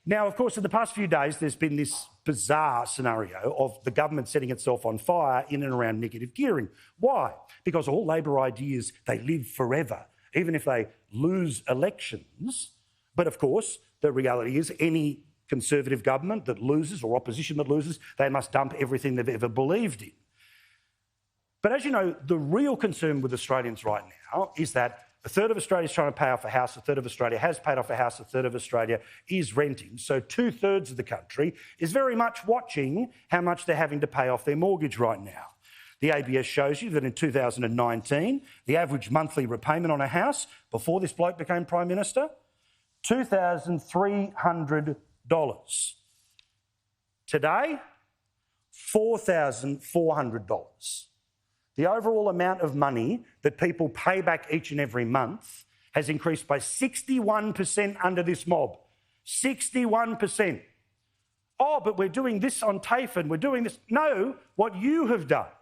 Now, of course, in the past few days, there's been this bizarre scenario of the government setting itself on fire in and around negative gearing. Why? Because all Labor ideas, they live forever, even if they lose elections. But of course, the reality is any Conservative government that loses or opposition that loses, they must dump everything they've ever believed in. But as you know, the real concern with Australians right now is that a third of Australia is trying to pay off a house, a third of Australia has paid off a house, a third of Australia is renting. So 2/3 of the country is very much watching how much they're having to pay off their mortgage right now. The ABS shows you that in 2019, the average monthly repayment on a house before this bloke became Prime Minister, $2,300. Today, $4,400. The overall amount of money that people pay back each and every month has increased by 61% under this mob. 61%. Oh, but we're doing this on TAFE and we're doing this. No, what you have done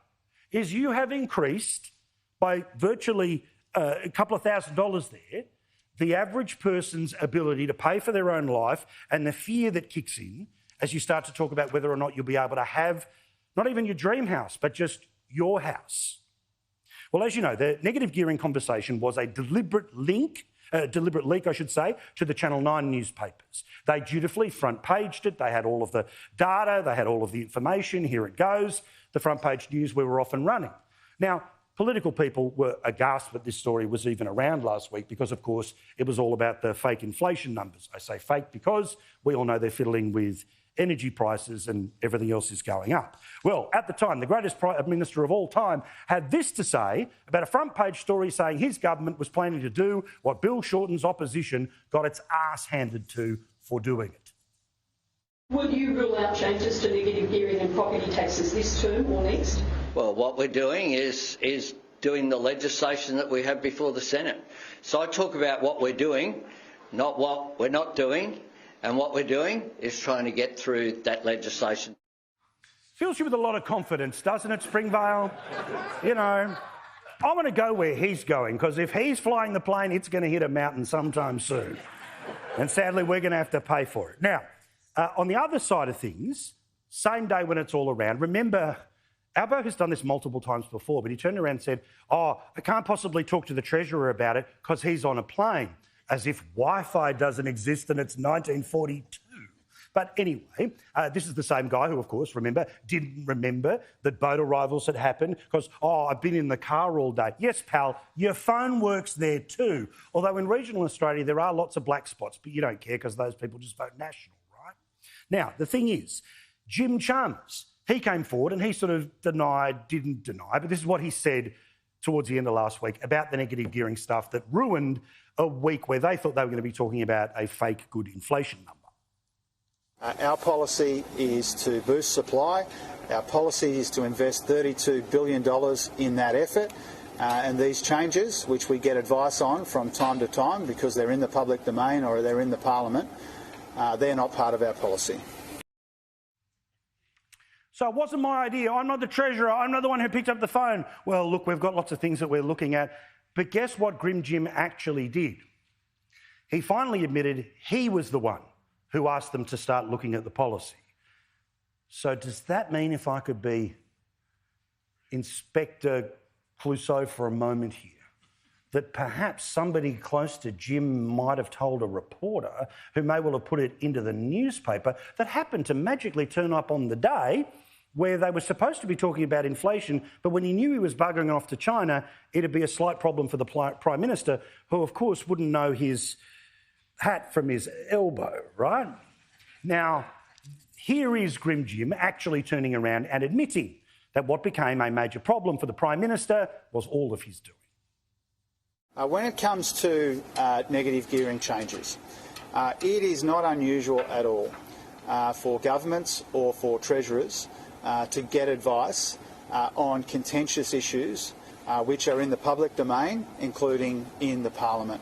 is you have increased by virtually a couple of $1,000s there the average person's ability to pay for their own life, and the fear that kicks in as you start to talk about whether or not you'll be able to have not even your dream house, but just your house. Well, as you know, the negative gearing conversation was a deliberate leak, to the Channel 9 newspapers. They dutifully front-paged it. They had all of the data. They had all of the information. Here it goes. The front-page news we were off and running. Now, political people were aghast that this story was even around last week because, of course, it was all about the fake inflation numbers. I say fake because we all know they're fiddling with energy prices and everything else is going up. Well, at the time, the greatest Prime Minister of all time had this to say about a front-page story saying his government was planning to do what Bill Shorten's opposition got its arse handed to for doing it. Would you rule out changes to negative gearing and property taxes this term or next? Well, what we're doing is doing the legislation that we have before the Senate. So I talk about what we're doing, not what we're not doing, and what we're doing is trying to get through that legislation. Fills you with a lot of confidence, doesn't it, Springvale? You know, I want to go where he's going, because if he's flying the plane, it's going to hit a mountain sometime soon. And sadly, we're going to have to pay for it. Now, on the other side of things, same day when it's all around, remember, Albo has done this multiple times before, but he turned around and said, oh, I can't possibly talk to the Treasurer about it because he's on a plane, as if Wi-Fi doesn't exist and it's 1942. But anyway, this is the same guy who, of course, didn't remember that boat arrivals had happened because, oh, I've been in the car all day. Yes, pal, your phone works there too. Although in regional Australia, there are lots of black spots, but you don't care because those people just vote national, right? Now, the thing is, Jim Chalmers, he came forward and he sort of didn't deny, but this is what he said towards the end of last week about the negative gearing stuff that ruined a week where they thought they were going to be talking about a fake good inflation number. Our policy is to boost supply. Our policy is to invest $32 billion in that effort. And these changes, which we get advice on from time to time because they're in the public domain or they're in the parliament, they're not part of our policy. So it wasn't my idea. I'm not the Treasurer. I'm not the one who picked up the phone. Well, look, we've got lots of things that we're looking at. But guess what Grim Jim actually did? He finally admitted he was the one who asked them to start looking at the policy. So does that mean, if I could be Inspector Clouseau for a moment here, that perhaps somebody close to Jim might have told a reporter who may well have put it into the newspaper that happened to magically turn up on the day where they were supposed to be talking about inflation, but when he knew he was buggering off to China, it'd be a slight problem for the Prime Minister, who, of course, wouldn't know his hat from his elbow, right? Now, here is Grim Jim actually turning around and admitting that what became a major problem for the Prime Minister was all of his doing. When it comes to negative gearing changes, it is not unusual at all for governments or for treasurers to get advice on contentious issues which are in the public domain, including in the parliament.